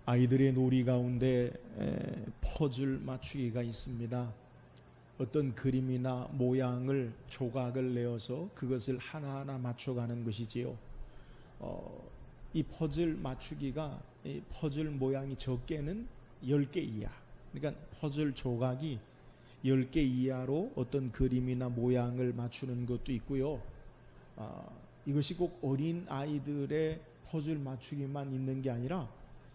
아이들의 놀이 가운데 퍼즐 맞추기가 있습니다. 어떤 그림이나 모양을 조각을 내어서 그것을 하나하나 맞춰가는 것이지요. 이 퍼즐 맞추기가 이 퍼즐 모양이 적게는 10개 이하, 그러니까 퍼즐 조각이 10개 이하로 어떤 그림이나 모양을 맞추는 것도 있고요. 이것이 꼭 어린 아이들의 퍼즐 맞추기만 있는 게 아니라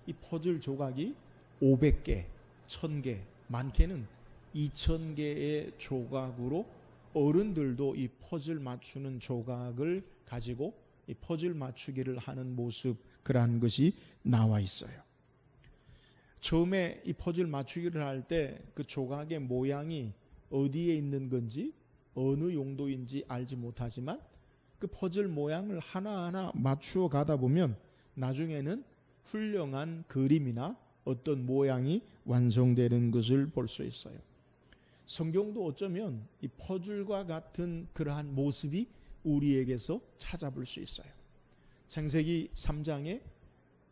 이 퍼즐 조각이 500개, 1000개, 많게는 2000개의 조각으로 어른들도 이 퍼즐 맞추는 조각을 가지고 이 퍼즐 맞추기를 하는 모습, 그러한 것이 나와 있어요. 처음에 이 퍼즐 맞추기를 할 때 그 조각의 모양이 어디에 있는 건지 어느 용도인지 알지 못하지만 그 퍼즐 모양을 하나하나 맞추어 가다 보면 나중에는 훌륭한 그림이나 어떤 모양이 완성되는 것을 볼 수 있어요. 성경도 어쩌면 이 퍼즐과 같은 그러한 모습이 우리에게서 찾아볼 수 있어요. 창세기 3장에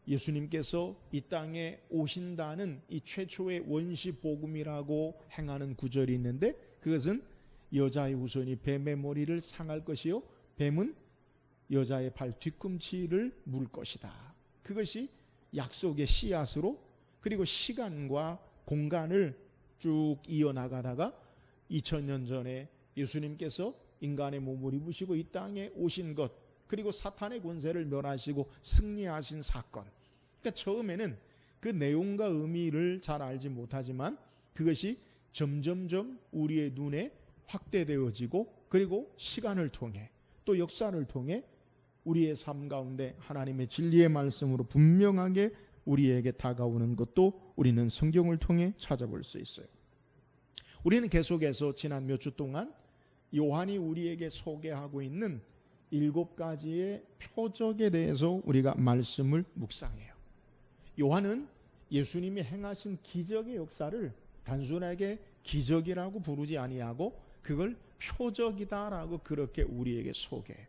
예수님께서 이 땅에 오신다는 이 최초의 원시 복음이라고 행하는 구절이 있는데, 그것은 여자의 후손이 뱀의 머리를 상할 것이요 뱀은 여자의 발 뒤꿈치를 물 것이다. 그것이 약속의 씨앗으로, 그리고 시간과 공간을 쭉 이어나가다가 2000년 전에 예수님께서 인간의 몸을 입으시고 이 땅에 오신 것, 그리고 사탄의 권세를 멸하시고 승리하신 사건. 그러니까 처음에는 그 내용과 의미를 잘 알지 못하지만 그것이 점점점 우리의 눈에 확대되어지고, 그리고 시간을 통해 또 역사를 통해 우리의 삶 가운데 하나님의 진리의 말씀으로 분명하게 우리에게 다가오는 것도 우리는 성경을 통해 찾아볼 수 있어요. 우리는 계속해서 지난 몇 주 동안 요한이 우리에게 소개하고 있는 7가지의 표적에 대해서 우리가 말씀을 묵상해요. 요한은 예수님이 행하신 기적의 역사를 단순하게 기적이라고 부르지 아니하고 그걸 표적이다라고 그렇게 우리에게 소개해요.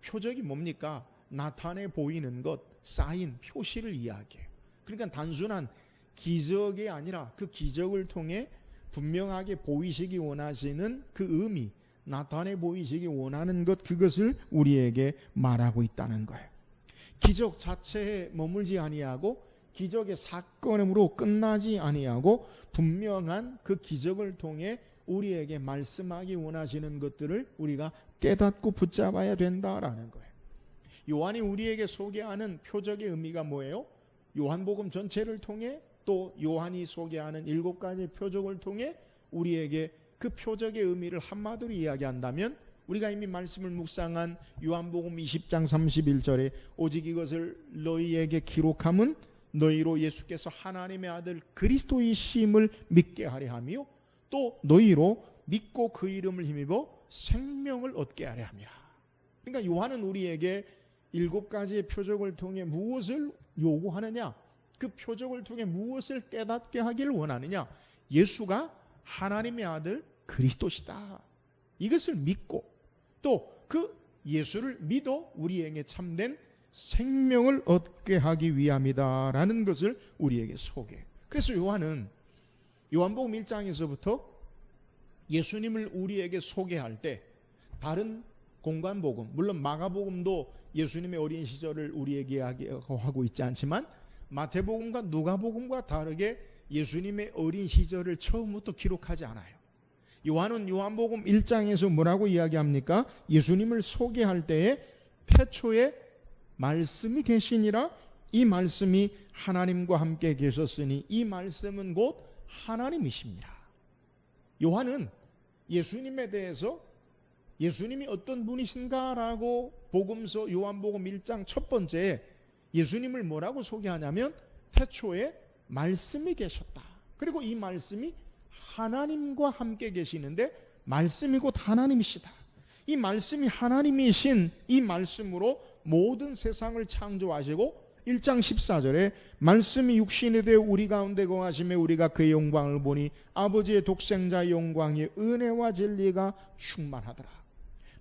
표적이 뭡니까? 나타내 보이는 것, 사인, 표시를 이야기해요. 그러니까 단순한 기적이 아니라 그 기적을 통해 분명하게 보이시기 원하시는 그 의미, 나타내 보이시기 원하는 것, 그것을 우리에게 말하고 있다는 거예요. 기적 자체에 머물지 아니하고 기적의 사건으로 끝나지 아니하고 분명한 그 기적을 통해 우리에게 말씀하기 원하시는 것들을 우리가 깨닫고 붙잡아야 된다라는 거예요. 요한이 우리에게 소개하는 표적의 의미가 뭐예요? 요한복음 전체를 통해 또 요한이 소개하는 7가지 표적을 통해 우리에게 그 표적의 의미를 한마디로 이야기한다면, 우리가 이미 말씀을 묵상한 요한복음 20장 31절에 오직 이것을 너희에게 기록함은 너희로 예수께서 하나님의 아들 그리스도이심을 믿게 하려 하며 또 너희로 믿고 그 이름을 힘입어 생명을 얻게 하려 함이라. 그러니까 요한은 우리에게 7가지의 표적을 통해 무엇을 요구하느냐? 그 표적을 통해 무엇을 깨닫게 하기를 원하느냐? 예수가 하나님의 아들 그리스도시다. 이것을 믿고 또 그 예수를 믿어 우리에게 참된 생명을 얻게 하기 위함이다라는 것을 우리에게 소개해요. 그래서 요한은 요한복음 1장에서부터 예수님을 우리에게 소개할 때 다른 공관복음, 물론 마가복음도 예수님의 어린 시절을 우리에게 이야기하고 있지 않지만 마태복음과 누가복음과 다르게 예수님의 어린 시절을 처음부터 기록하지 않아요. 요한은 요한복음 1장에서 뭐라고 이야기합니까? 예수님을 소개할 때에 태초에 말씀이 계시니라, 이 말씀이 하나님과 함께 계셨으니 이 말씀은 곧 하나님이십니다. 요한은 예수님에 대해서 예수님이 어떤 분이신가라고 복음서 요한복음 1장 첫 번째 예수님을 뭐라고 소개하냐면 태초에 말씀이 계셨다. 그리고 이 말씀이 하나님과 함께 계시는데 말씀이 곧 하나님이시다. 이 말씀이 하나님이신 이 말씀으로 모든 세상을 창조하시고 1장 14절에 말씀이 육신이 되어 우리 가운데 거하시며 우리가 그의 영광을 보니 아버지의 독생자의 영광이 은혜와 진리가 충만하더라.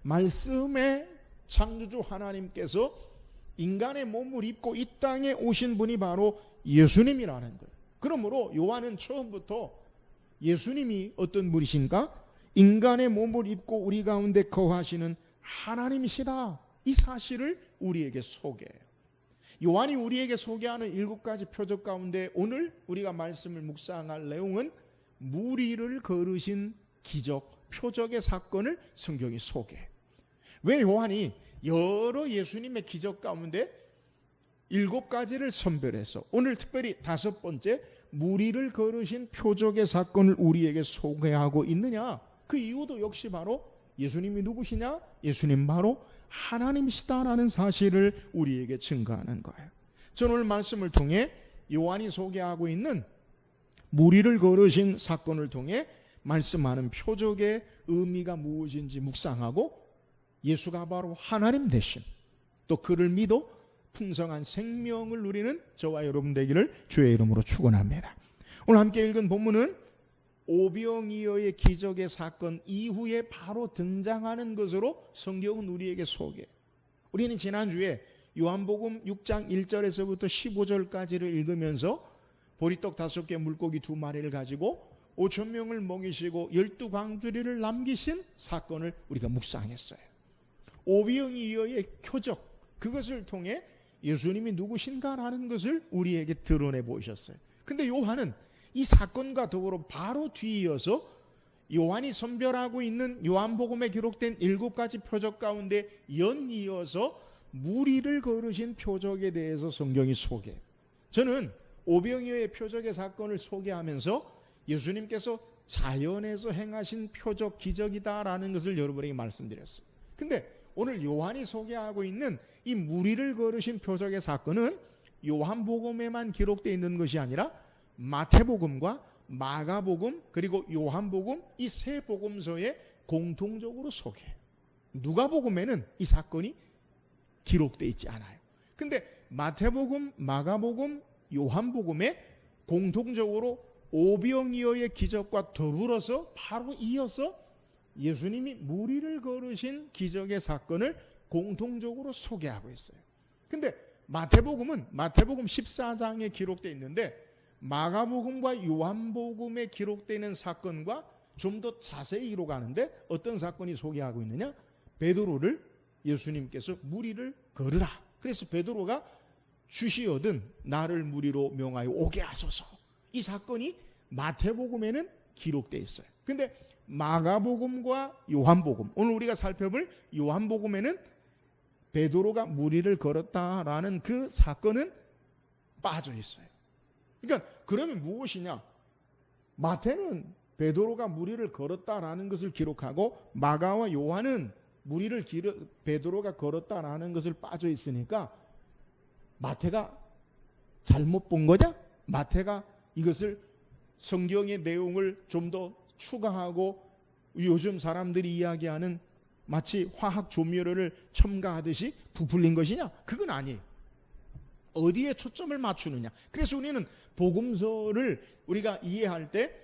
말씀의 창조주 하나님께서 인간의 몸을 입고 이 땅에 오신 분이 바로 예수님이라는 거예요. 그러므로 요한은 처음부터 예수님이 어떤 분이신가? 인간의 몸을 입고 우리 가운데 거하시는 하나님이시다, 이 사실을 우리에게 소개해요. 요한이 우리에게 소개하는 7가지 표적 가운데 오늘 우리가 말씀을 묵상할 내용은 무리를 거르신 기적, 표적의 사건을 성경이 소개해요. 왜 요한이 여러 예수님의 기적 가운데 7가지를 선별해서 오늘 특별히 5번째 무리를 거르신 표적의 사건을 우리에게 소개하고 있느냐? 그 이유도 역시 바로 예수님이 누구시냐? 예수님 바로 하나님이시다라는 사실을 우리에게 증거하는 거예요. 저는 오늘 말씀을 통해 요한이 소개하고 있는 무리를 거르신 사건을 통해 말씀하는 표적의 의미가 무엇인지 묵상하고 예수가 바로 하나님 되심, 또 그를 믿어 풍성한 생명을 누리는 저와 여러분 되기를 주의 이름으로 축원합니다. 오늘 함께 읽은 본문은 오병이어의 기적의 사건 이후에 바로 등장하는 것으로 성경은 우리에게 소개해요. 우리는 지난주에 요한복음 6장 1절에서부터 15절까지를 읽으면서 보리떡 5개 물고기 2마리를 가지고 5,000명을 먹이시고 12광주리를 남기신 사건을 우리가 묵상했어요. 오병이어의 표적, 그것을 통해 예수님이 누구신가라는 것을 우리에게 드러내 보이셨어요. 근데 요한은 이 사건과 더불어 바로 뒤이어서 요한이 선별하고 있는 요한복음에 기록된 7가지 표적 가운데 연이어서 무리를 거르신 표적에 대해서 성경이 소개해요. 저는 오병이어의 표적의 사건을 소개하면서 예수님께서 자연에서 행하신 표적 기적이다라는 것을 여러분에게 말씀드렸어요. 근데 오늘 요한이 소개하고 있는 이 무리를 거르신 표적의 사건은 요한복음에만 기록되어 있는 것이 아니라 마태복음과 마가복음 그리고 요한복음 이 세 복음서에 공통적으로 소개해요. 누가복음에는 이 사건이 기록되어 있지 않아요. 근데 마태복음, 마가복음, 요한복음에 공통적으로 오병이어의 기적과 더불어서 바로 이어서 예수님이 무리를 거르신 기적의 사건을 공통적으로 소개하고 있어요. 근데 마태복음은 마태복음 14장에 기록되어 있는데 마가복음과 요한복음에 기록되는 사건과 좀 더 자세히 기록하는데 어떤 사건이 소개하고 있느냐? 베드로를 예수님께서 무리를 거르라. 그래서 베드로가 주시어든 나를 무리로 명하여 오게 하소서. 이 사건이 마태복음에는 기록되어 있어요. 근데 마가복음과 요한복음, 오늘 우리가 살펴볼 요한복음에는 베드로가 무리를 걸었다라는 그 사건은 빠져 있어요. 그러니까 그러면 무엇이냐? 마태는 베드로가 무리를 걸었다라는 것을 기록하고 마가와 요한은 베드로가 걸었다라는 것을 빠져 있으니까 마태가 잘못 본 거냐? 마태가 이것을 성경의 내용을 좀 더 추가하고 요즘 사람들이 이야기하는 마치 화학 조미료를 첨가하듯이 부풀린 것이냐? 그건 아니에요. 어디에 초점을 맞추느냐? 그래서 우리는 복음서를 우리가 이해할 때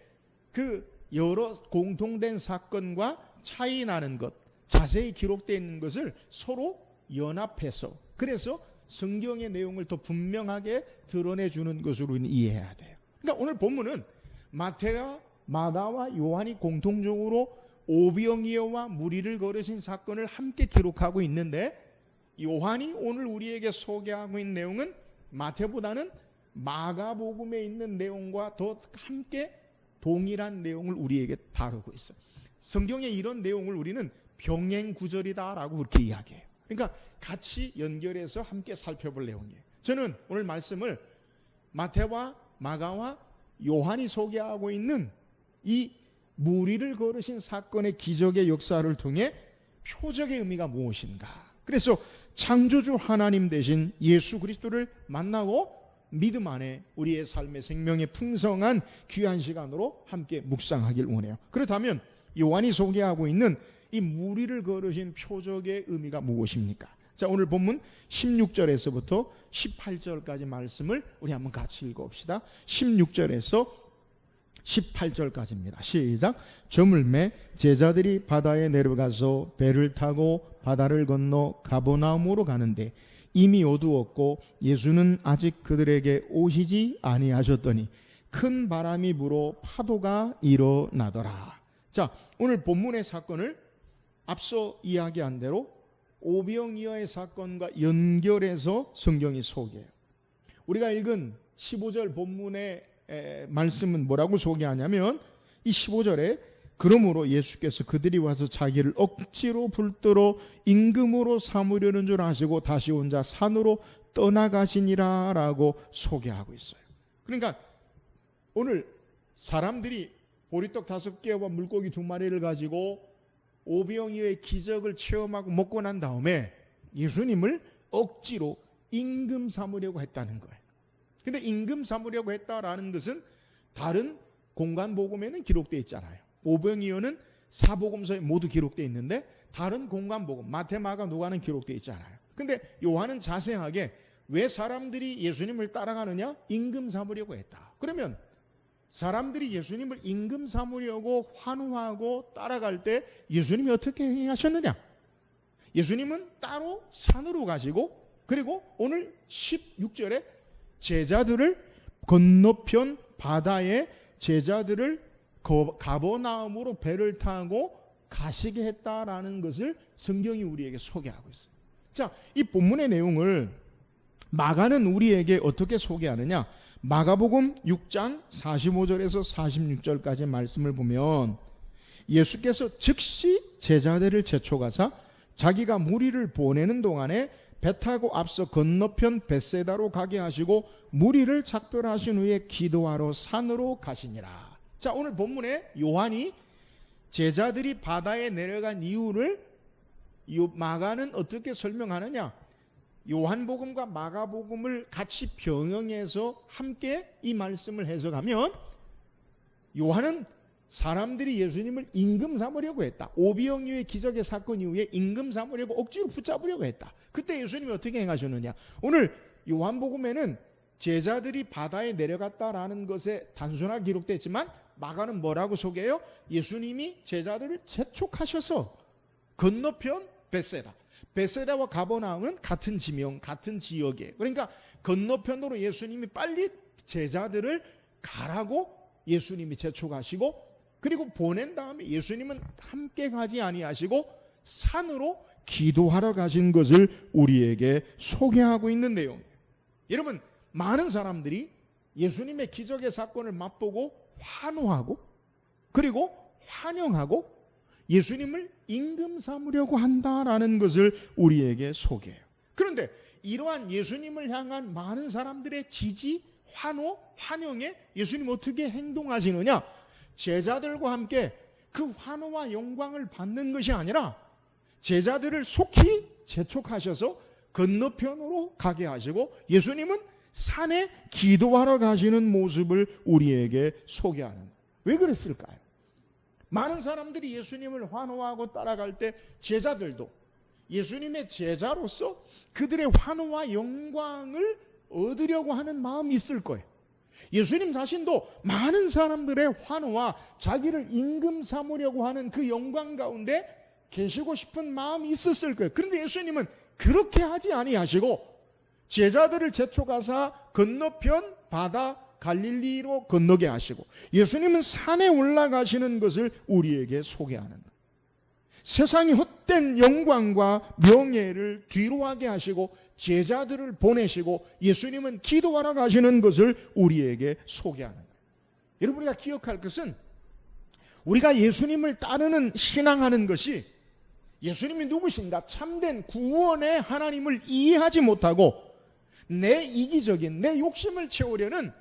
그 여러 공통된 사건과 차이 나는 것, 자세히 기록되어 있는 것을 서로 연합해서 그래서 성경의 내용을 더 분명하게 드러내주는 것으로 우리는 이해해야 돼요. 그러니까 오늘 본문은 마태와 마가와 요한이 공통적으로 오병이어와 무리를 거르신 사건을 함께 기록하고 있는데 요한이 오늘 우리에게 소개하고 있는 내용은 마태보다는 마가복음에 있는 내용과 더 함께 동일한 내용을 우리에게 다루고 있어요. 성경의 이런 내용을 우리는 병행구절이다라고 그렇게 이야기해요. 그러니까 같이 연결해서 함께 살펴볼 내용이에요. 저는 오늘 말씀을 마태와 마가와 요한이 소개하고 있는 이 무리를 거르신 사건의 기적의 역사를 통해 표적의 의미가 무엇인가? 그래서 창조주 하나님 되신 예수 그리스도를 만나고 믿음 안에 우리의 삶의 생명의 풍성한 귀한 시간으로 함께 묵상하길 원해요. 그렇다면 요한이 소개하고 있는 이 무리를 거르신 표적의 의미가 무엇입니까? 자, 오늘 본문 16절에서부터 18절까지 말씀을 우리 한번 같이 읽어봅시다. 16절에서 18절까지입니다. 시작. 저물매 제자들이 바다에 내려가서 배를 타고 바다를 건너 가버나움으로 가는데 이미 어두웠고 예수는 아직 그들에게 오시지 아니하셨더니 큰 바람이 불어 파도가 일어나더라. 자, 오늘 본문의 사건을 앞서 이야기한 대로 오병이어의 사건과 연결해서 성경이 소개해요. 우리가 읽은 15절 본문의 말씀은 뭐라고 소개하냐면 이 15절에 그러므로 예수께서 그들이 와서 자기를 억지로 붙들어 임금으로 삼으려는 줄 아시고 다시 혼자 산으로 떠나가시니라 라고 소개하고 있어요. 그러니까 오늘 사람들이 보리떡 5개와 물고기 2마리를 가지고 오병이어의 기적을 체험하고 먹고 난 다음에 예수님을 억지로 임금 삼으려고 했다는 거예요. 근데 임금 삼으려고 했다라는 것은 다른 공간 복음에는 기록되어 있잖아요. 오병이어는 사복음서에 모두 기록되어 있는데 다른 공간 복음 마태, 마가, 누가는 기록되어 있잖아요. 근데 요한은 자세하게 왜 사람들이 예수님을 따라가느냐? 임금 삼으려고 했다. 그러면 사람들이 예수님을 임금 삼으려고 환호하고 따라갈 때 예수님이 어떻게 행하셨느냐? 예수님은 따로 산으로 가시고 그리고 오늘 16절에 제자들을 건너편 바다에 제자들을 가버나움으로 배를 타고 가시게 했다라는 것을 성경이 우리에게 소개하고 있어요. 자, 이 본문의 내용을 마가는 우리에게 어떻게 소개하느냐? 마가복음 6장 45절에서 46절까지 말씀을 보면 예수께서 즉시 제자들을 제초가사 자기가 무리를 보내는 동안에 배 타고 앞서 건너편 벳세다로 가게 하시고 무리를 작별하신 후에 기도하러 산으로 가시니라. 자, 오늘 본문에 요한이 제자들이 바다에 내려간 이유를 마가는 어떻게 설명하느냐? 요한복음과 마가복음을 같이 병행해서 함께 이 말씀을 해석하면 요한은 사람들이 예수님을 임금 삼으려고 했다. 오병이어의 기적의 사건 이후에 임금 삼으려고 억지로 붙잡으려고 했다. 그때 예수님이 어떻게 행하셨느냐? 오늘 요한복음에는 제자들이 바다에 내려갔다라는 것에 단순하게 기록됐지만 마가는 뭐라고 소개해요? 예수님이 제자들을 재촉하셔서 건너편 벳세다. 벳세다와 가버나움은 같은 지명, 같은 지역이에요. 그러니까 건너편으로 예수님이 빨리 제자들을 가라고 예수님이 재촉하시고 그리고 보낸 다음에 예수님은 함께 가지 아니하시고 산으로 기도하러 가신 것을 우리에게 소개하고 있는 내용이에요. 여러분, 많은 사람들이 예수님의 기적의 사건을 맛보고 환호하고 그리고 환영하고 예수님을 임금 삼으려고 한다라는 것을 우리에게 소개해요. 그런데 이러한 예수님을 향한 많은 사람들의 지지, 환호, 환영에 예수님 어떻게 행동하시느냐? 제자들과 함께 그 환호와 영광을 받는 것이 아니라 제자들을 속히 재촉하셔서 건너편으로 가게 하시고 예수님은 산에 기도하러 가시는 모습을 우리에게 소개하는 거예요. 왜 그랬을까요? 많은 사람들이 예수님을 환호하고 따라갈 때 제자들도 예수님의 제자로서 그들의 환호와 영광을 얻으려고 하는 마음이 있을 거예요. 예수님 자신도 많은 사람들의 환호와 자기를 임금 삼으려고 하는 그 영광 가운데 계시고 싶은 마음이 있었을 거예요. 그런데 예수님은 그렇게 하지 아니하시고 제자들을 제초가사 건너편 바다 갈릴리로 건너게 하시고 예수님은 산에 올라가시는 것을 우리에게 소개하는 거예요. 세상이 헛된 영광과 명예를 뒤로하게 하시고 제자들을 보내시고 예수님은 기도하러 가시는 것을 우리에게 소개하는 거예요. 여러분, 우리가 기억할 것은 우리가 예수님을 따르는 신앙하는 것이 예수님이 누구신가 참된 구원의 하나님을 이해하지 못하고 내 이기적인 내 욕심을 채우려는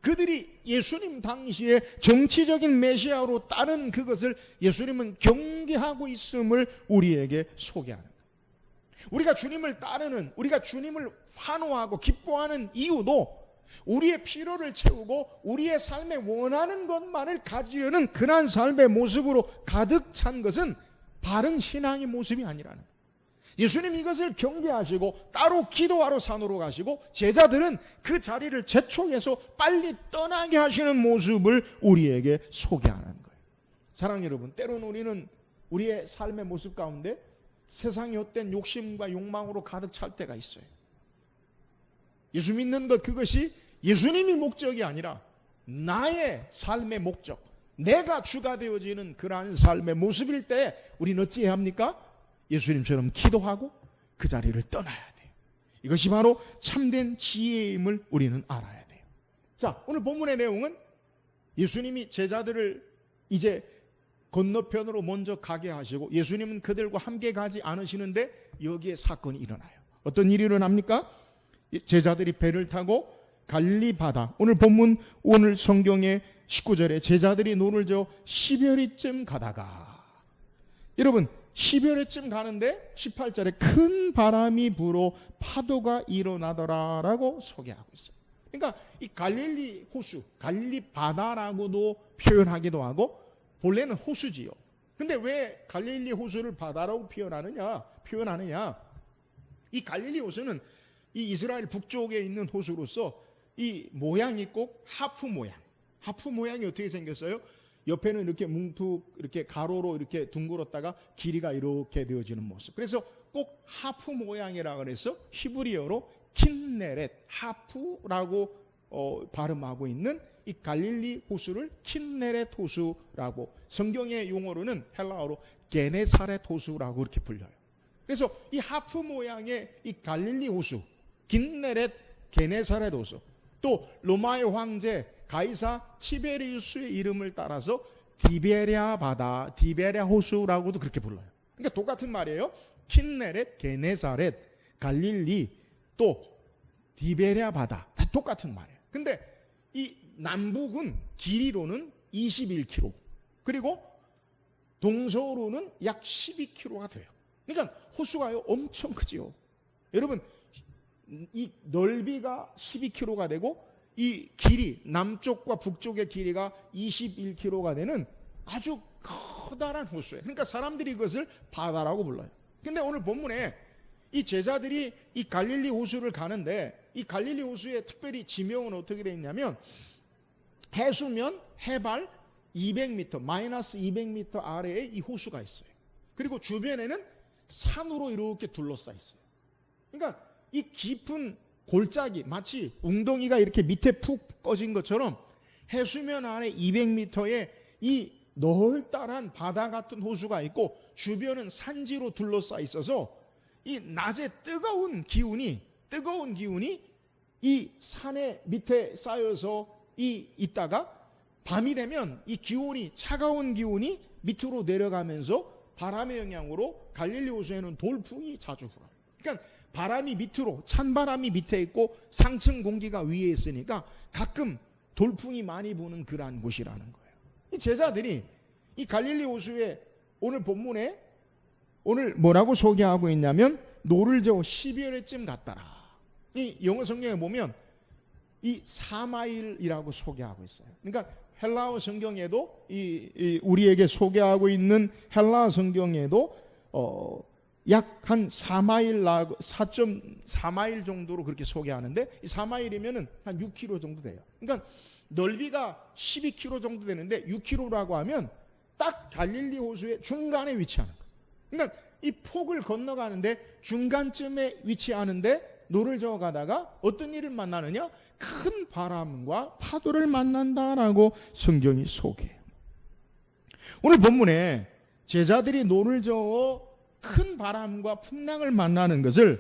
그들이 예수님 당시에 정치적인 메시아로 따른 그것을 예수님은 경계하고 있음을 우리에게 소개하는 거예요. 우리가 주님을 따르는, 우리가 주님을 환호하고 기뻐하는 이유도 우리의 필요를 채우고 우리의 삶에 원하는 것만을 가지려는 그러한 삶의 모습으로 가득 찬 것은 바른 신앙의 모습이 아니라는 거예요. 예수님 이것을 경계하시고 따로 기도하러 산으로 가시고 제자들은 그 자리를 재촉해서 빨리 떠나게 하시는 모습을 우리에게 소개하는 거예요. 사랑하는 여러분, 때로는 우리는 우리의 삶의 모습 가운데 세상의 헛된 욕심과 욕망으로 가득 찰 때가 있어요. 예수 믿는 것, 그것이 예수님이 목적이 아니라 나의 삶의 목적, 내가 주가 되어지는 그러한 삶의 모습일 때 우리는 어찌해야 합니까? 예수님처럼 기도하고 그 자리를 떠나야 돼요. 이것이 바로 참된 지혜임을 우리는 알아야 돼요. 자, 오늘 본문의 내용은 예수님이 제자들을 이제 건너편으로 먼저 가게 하시고 예수님은 그들과 함께 가지 않으시는데 여기에 사건이 일어나요. 어떤 일이 일어납니까? 제자들이 배를 타고 갈릴리 바다, 오늘 본문 오늘 성경의 19절에 제자들이 노를 저어 10여리쯤 가다가, 여러분 10여리쯤 가는데 18절에 큰 바람이 불어 파도가 일어나더라라고 소개하고 있어요. 그러니까 이 갈릴리 호수, 갈릴리 바다라고도 표현하기도 하고 본래는 호수지요. 근데 왜 갈릴리 호수를 바다라고 표현하느냐? 이 갈릴리 호수는 이 이스라엘 북쪽에 있는 호수로서 이 모양이 꼭 하프 모양. 하프 모양이 어떻게 생겼어요? 옆에는 이렇게 뭉툭 이렇게 가로로 이렇게 둥글었다가 길이가 이렇게 되어지는 모습. 그래서 꼭 하프 모양이라 그래서 히브리어로 킨네렛, 하프라고 발음하고 있는 이 갈릴리 호수를 킨네렛 호수라고, 성경의 용어로는 헬라어로 게네사렛 호수라고 이렇게 불려요. 그래서 이 하프 모양의 이 갈릴리 호수, 킨네렛, 게네사렛 호수, 또 로마의 황제 가이사 티베리우스의 이름을 따라서 디베랴 바다, 디베랴 호수라고도 그렇게 불러요. 그러니까 똑같은 말이에요. 킨네렛, 게네사렛, 갈릴리, 또 디베랴 바다, 다 똑같은 말이에요. 근데 이 남북은 길이로는 21km, 그리고 동서로는 약 12km가 돼요. 그러니까 호수가요 엄청 크지요. 여러분 이 넓이가 12km가 되고 이 길이, 남쪽과 북쪽의 길이가 21km가 되는 아주 커다란 호수예요. 그러니까 사람들이 이것을 바다라고 불러요. 근데 오늘 본문에 이 제자들이 이 갈릴리 호수를 가는데 이 갈릴리 호수의 특별히 지명은 어떻게 되어 있냐면 해수면 해발 200m, 마이너스 200m 아래에 이 호수가 있어요. 그리고 주변에는 산으로 이렇게 둘러싸여 있어요. 그러니까 이 깊은 골짜기, 마치 웅덩이가 이렇게 밑에 푹 꺼진 것처럼 해수면 아래 200m에 이 넓다란 바다 같은 호수가 있고 주변은 산지로 둘러싸여 있어서 이 낮에 뜨거운 기운이 이 산의 밑에 쌓여서 있다가 밤이 되면 이 기온이, 차가운 기온이 밑으로 내려가면서 바람의 영향으로 갈릴리 호수에는 돌풍이 자주 불어요. 그러니까 바람이 밑으로, 찬바람이 밑에 있고 상층 공기가 위에 있으니까 가끔 돌풍이 많이 부는 그러한 곳이라는 거예요. 이 제자들이 이 갈릴리 호수에 오늘 본문에 오늘 뭐라고 소개하고 있냐면 노를 저어 12여리쯤 갔더라. 이 영어 성경에 보면 이 4마일이라고 소개하고 있어요. 그러니까 헬라어 성경에도 우리에게 소개하고 있는 헬라어 성경에도 약 한 4.4마일 정도로 그렇게 소개하는데 이 4마일이면은 한 6km 정도 돼요. 그러니까 넓이가 12km 정도 되는데 6km라고 하면 딱 갈릴리 호수의 중간에 위치하는 거예요. 그러니까 이 폭을 건너가는데 중간쯤에 위치하는데 노를 저어 가다가 어떤 일을 만나느냐? 큰 바람과 파도를 만난다라고 성경이 소개해요. 오늘 본문에 제자들이 노를 저어 큰 바람과 풍랑을 만나는 것을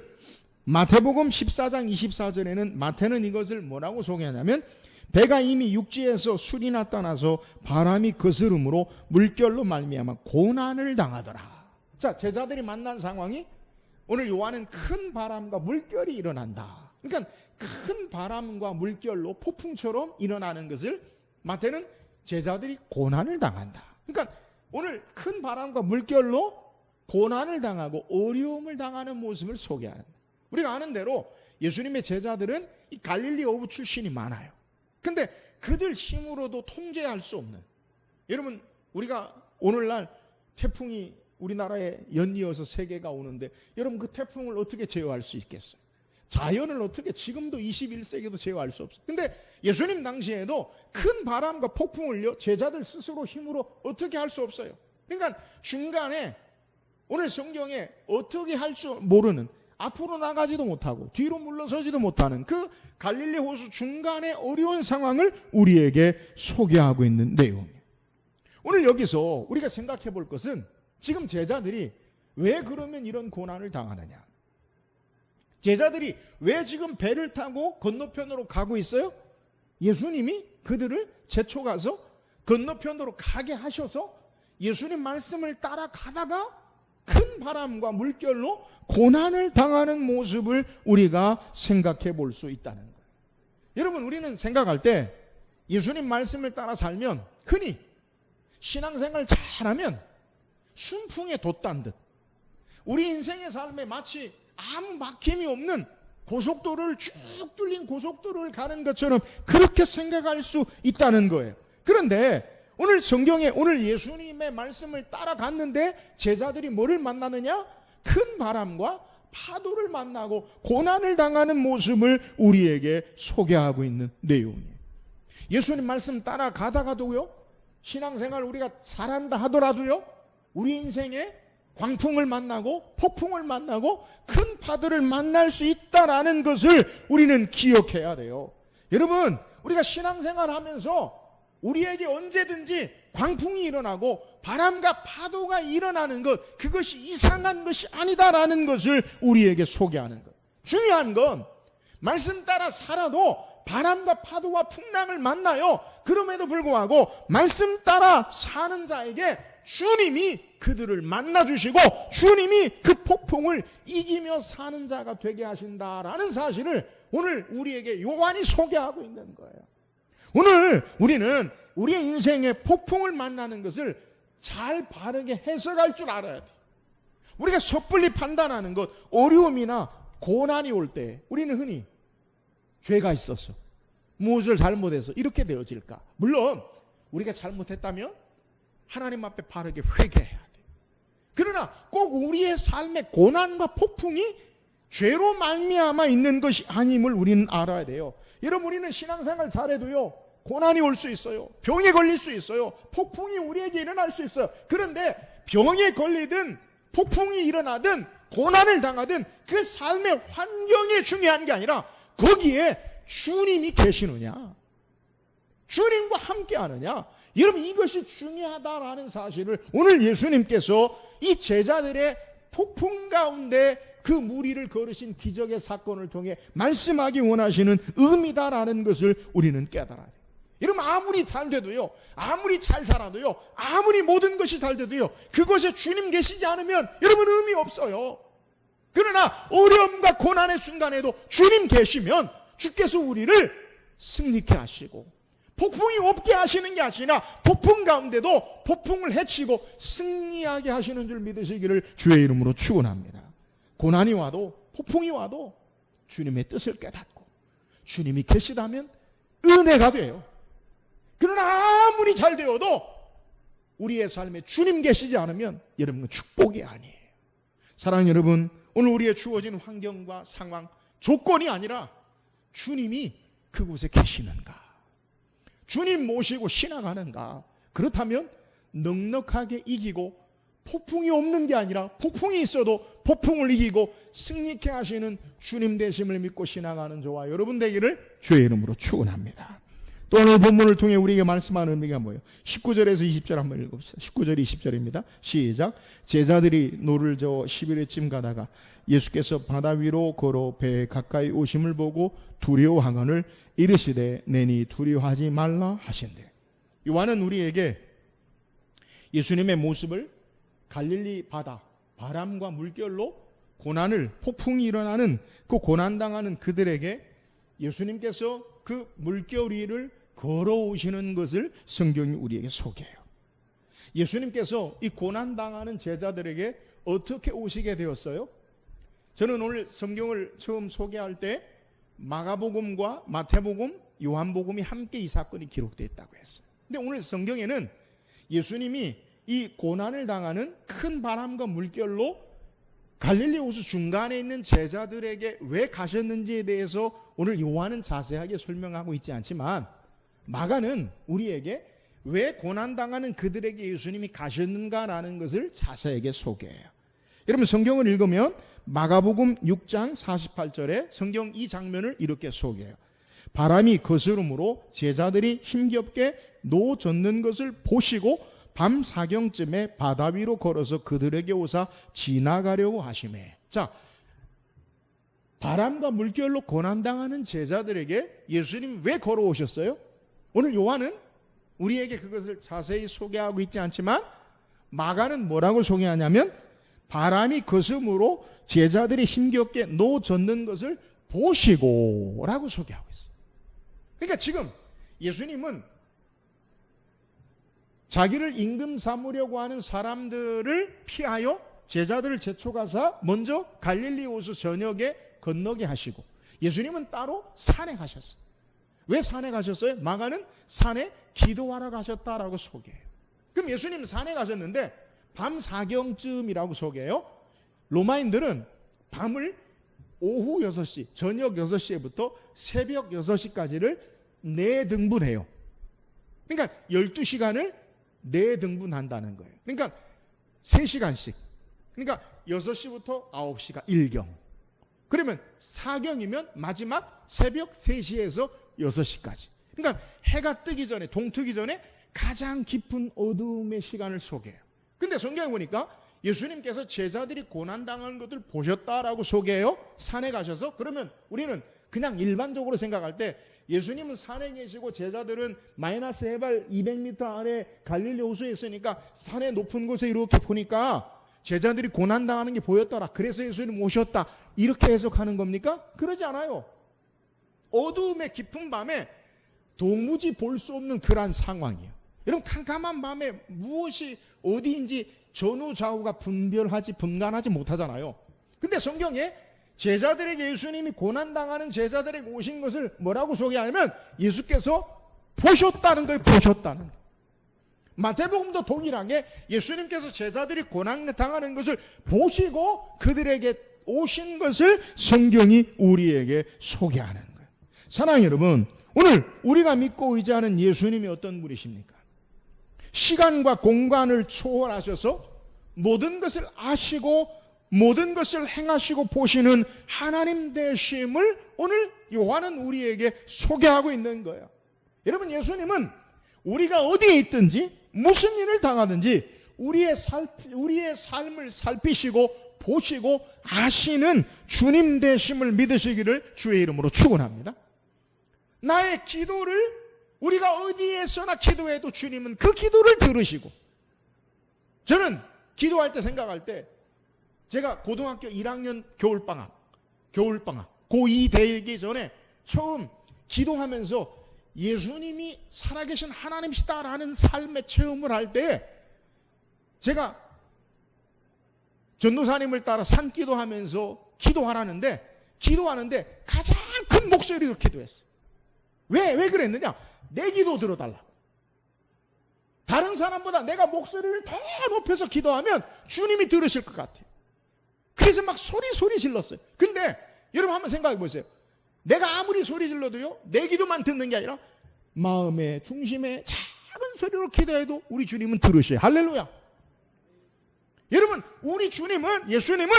마태복음 14장 24절에는 마태는 이것을 뭐라고 소개하냐면 배가 이미 육지에서 술이 나타나서 바람이 거스름으로 물결로 말미암아 고난을 당하더라. 자, 제자들이 만난 상황이 오늘 요한은 큰 바람과 물결이 일어난다. 그러니까 큰 바람과 물결로 폭풍처럼 일어나는 것을 마태는 제자들이 고난을 당한다. 그러니까 오늘 큰 바람과 물결로 고난을 당하고 어려움을 당하는 모습을 소개하는 거예요. 우리가 아는 대로 예수님의 제자들은 이 갈릴리 어부 출신이 많아요. 근데 그들 힘으로도 통제할 수 없는, 여러분 우리가 오늘날 태풍이 우리나라에 연이어서 세 개가 오는데 여러분 그 태풍을 어떻게 제어할 수 있겠어요? 자연을 어떻게, 지금도 21세기도 제어할 수 없어요. 근데 예수님 당시에도 큰 바람과 폭풍을요 제자들 스스로 힘으로 어떻게 할 수 없어요. 그러니까 중간에 오늘 성경에 어떻게 할 줄 모르는, 앞으로 나가지도 못하고 뒤로 물러서지도 못하는 그 갈릴리 호수 중간의 어려운 상황을 우리에게 소개하고 있는 내용이에요. 오늘 여기서 우리가 생각해 볼 것은 지금 제자들이 왜 그러면 이런 고난을 당하느냐? 제자들이 왜 지금 배를 타고 건너편으로 가고 있어요? 예수님이 그들을 제쳐가서 건너편으로 가게 하셔서 예수님 말씀을 따라가다가 큰 바람과 물결로 고난을 당하는 모습을 우리가 생각해 볼 수 있다는 거예요. 여러분, 우리는 생각할 때 예수님 말씀을 따라 살면 흔히 신앙생활 잘하면 순풍에 돛단 듯 우리 인생의 삶에 마치 아무 막힘이 없는 고속도로를 쭉 뚫린 고속도로를 가는 것처럼 그렇게 생각할 수 있다는 거예요. 그런데 오늘 성경에 오늘 예수님의 말씀을 따라갔는데 제자들이 뭐를 만나느냐? 큰 바람과 파도를 만나고 고난을 당하는 모습을 우리에게 소개하고 있는 내용이에요. 예수님 말씀 따라가다가도요, 신앙생활 우리가 잘한다 하더라도요, 우리 인생에 광풍을 만나고 폭풍을 만나고 큰 파도를 만날 수 있다라는 것을 우리는 기억해야 돼요. 여러분, 우리가 신앙생활 하면서 우리에게 언제든지 광풍이 일어나고 바람과 파도가 일어나는 것, 그것이 이상한 것이 아니다라는 것을 우리에게 소개하는 것. 중요한 건 말씀 따라 살아도 바람과 파도와 풍랑을 만나요. 그럼에도 불구하고 말씀 따라 사는 자에게 주님이 그들을 만나주시고 주님이 그 폭풍을 이기며 사는 자가 되게 하신다라는 사실을 오늘 우리에게 요한이 소개하고 있는 거예요. 오늘 우리는 우리의 인생의 폭풍을 만나는 것을 잘 바르게 해석할 줄 알아야 돼. 우리가 섣불리 판단하는 것, 어려움이나 고난이 올 때 우리는 흔히 죄가 있어서 무엇을 잘못해서 이렇게 되어질까? 물론 우리가 잘못했다면 하나님 앞에 바르게 회개해야 돼. 그러나 꼭 우리의 삶의 고난과 폭풍이 죄로 말미암아 있는 것이 아님을 우리는 알아야 돼요. 여러분, 우리는 신앙생활 잘해도요, 고난이 올 수 있어요. 병에 걸릴 수 있어요. 폭풍이 우리에게 일어날 수 있어요. 그런데 병에 걸리든 폭풍이 일어나든 고난을 당하든 그 삶의 환경이 중요한 게 아니라 거기에 주님이 계시느냐, 주님과 함께 하느냐, 여러분, 이것이 중요하다라는 사실을 오늘 예수님께서 이 제자들의 폭풍 가운데 그 무리를 걸으신 기적의 사건을 통해 말씀하기 원하시는 의미다라는 것을 우리는 깨달아야 돼요. 여러분, 아무리 잘 돼도요, 아무리 잘 살아도요, 아무리 모든 것이 잘 돼도요, 그것에 주님 계시지 않으면 여러분 의미 없어요. 그러나 어려움과 고난의 순간에도 주님 계시면 주께서 우리를 승리케 하시고 폭풍이 없게 하시는 게 아니라 폭풍 가운데도 폭풍을 헤치고 승리하게 하시는 줄 믿으시기를 주의 이름으로 축원합니다. 고난이 와도 폭풍이 와도 주님의 뜻을 깨닫고 주님이 계시다면 은혜가 돼요. 그러나 아무리 잘 되어도 우리의 삶에 주님 계시지 않으면 여러분은 축복이 아니에요. 사랑하는 여러분, 오늘 우리의 주어진 환경과 상황, 조건이 아니라 주님이 그곳에 계시는가, 주님 모시고 신앙하는가, 그렇다면 넉넉하게 이기고 폭풍이 없는 게 아니라 폭풍이 있어도 폭풍을 이기고 승리케 하시는 주님 되심을 믿고 신앙하는 저와 여러분 되기를 주의 이름으로 축원합니다. 또 오늘 본문을 통해 우리에게 말씀하는 의미가 뭐예요? 19절에서 20절 한번 읽읍시다. 19절 20절입니다. 시작. 제자들이 노를 저어 11회쯤 가다가 예수께서 바다 위로 걸어 배에 가까이 오심을 보고 두려워하거늘 이르시되 내니 두려워하지 말라 하신대. 요한은 우리에게 예수님의 모습을 갈릴리 바다, 바람과 물결로 고난을, 폭풍이 일어나는 그 고난당하는 그들에게 예수님께서 그 물결 위를 걸어오시는 것을 성경이 우리에게 소개해요. 예수님께서 이 고난당하는 제자들에게 어떻게 오시게 되었어요? 저는 오늘 성경을 처음 소개할 때 마가복음과 마태복음, 요한복음이 함께 이 사건이 기록되어 있다고 했어요. 근데 오늘 성경에는 예수님이 이 고난을 당하는 큰 바람과 물결로 갈릴리 호수 중간에 있는 제자들에게 왜 가셨는지에 대해서 오늘 요한은 자세하게 설명하고 있지 않지만 마가는 우리에게 왜 고난당하는 그들에게 예수님이 가셨는가라는 것을 자세하게 소개해요. 여러분, 성경을 읽으면 마가복음 6장 48절에 성경 이 장면을 이렇게 소개해요. 바람이 거스름으로 제자들이 힘겹게 노 젓는 것을 보시고 밤 사경쯤에 바다 위로 걸어서 그들에게 오사 지나가려고 하시매. 자, 바람과 물결로 고난당하는 제자들에게 예수님이 왜 걸어오셨어요? 오늘 요한은 우리에게 그것을 자세히 소개하고 있지 않지만 마가는 뭐라고 소개하냐면 바람이 거스름으로 제자들이 힘겹게 노 젓는 것을 보시고 라고 소개하고 있어요. 그러니까 지금 예수님은 자기를 임금 삼으려고 하는 사람들을 피하여 제자들을 제쳐가서 먼저 갈릴리 호수 전역에 건너게 하시고 예수님은 따로 산에 가셨어요. 왜 산에 가셨어요? 마가는 산에 기도하러 가셨다라고 소개해요. 그럼 예수님 산에 가셨는데 밤 사경쯤이라고 소개해요. 로마인들은 밤을 오후 6시, 저녁 6시부터 새벽 6시까지를 4등분해요. 그러니까 12시간을 4등분한다는 거예요. 그러니까 3시간씩. 그러니까 6시부터 9시가 1경. 그러면 4경이면 마지막 새벽 3시에서 6시까지. 그러니까 해가 뜨기 전에, 동트기 전에 가장 깊은 어두움의 시간을 소개해요. 근데 성경에 보니까 예수님께서 제자들이 고난당하는 것을 보셨다라고 소개해요. 산에 가셔서. 그러면 우리는 그냥 일반적으로 생각할 때 예수님은 산에 계시고 제자들은 마이너스 해발 200m 아래 갈릴리 호수에 있으니까 산의 높은 곳에 이렇게 보니까 제자들이 고난당하는 게 보였더라. 그래서 예수님 오셨다. 이렇게 해석하는 겁니까? 그러지 않아요. 어두움의 깊은 밤에 도무지 볼 수 없는 그러한 상황이에요. 여러분 캄캄한 밤에 무엇이 어디인지 전후좌우가 분간하지 못하잖아요. 근데 성경에 제자들에게 예수님이 고난당하는 제자들에게 오신 것을 뭐라고 소개하냐면 예수께서 보셨다는 거예요. 보셨다는 거예요. 마태복음도 동일하게 예수님께서 제자들이 고난당하는 것을 보시고 그들에게 오신 것을 성경이 우리에게 소개하는 거예요. 사랑하는 여러분, 오늘 우리가 믿고 의지하는 예수님이 어떤 분이십니까? 시간과 공간을 초월하셔서 모든 것을 아시고 모든 것을 행하시고 보시는 하나님 되심을 오늘 요한은 우리에게 소개하고 있는 거예요. 여러분 예수님은 우리가 어디에 있든지 무슨 일을 당하든지 우리의 삶을 살피시고 보시고 아시는 주님 되심을 믿으시기를 주의 이름으로 축원합니다. 나의 기도를 우리가 어디에서나 기도해도 주님은 그 기도를 들으시고, 저는 기도할 때 생각할 때 제가 고등학교 1학년 겨울방학 고2 되기 전에 처음 기도하면서 예수님이 살아계신 하나님이시다라는 삶의 체험을 할 때 제가 전도사님을 따라 산기도하면서 기도하는데 가장 큰 목소리로 기도했어요. 왜 그랬느냐? 내 기도 들어달라고. 다른 사람보다 내가 목소리를 더 높여서 기도하면 주님이 들으실 것 같아요. 그래서 막 소리 질렀어요. 근데 여러분 한번 생각해 보세요. 내가 아무리 소리 질러도요, 내 기도만 듣는 게 아니라 마음의 중심에 작은 소리로 기도해도 우리 주님은 들으셔요. 할렐루야. 여러분, 우리 예수님은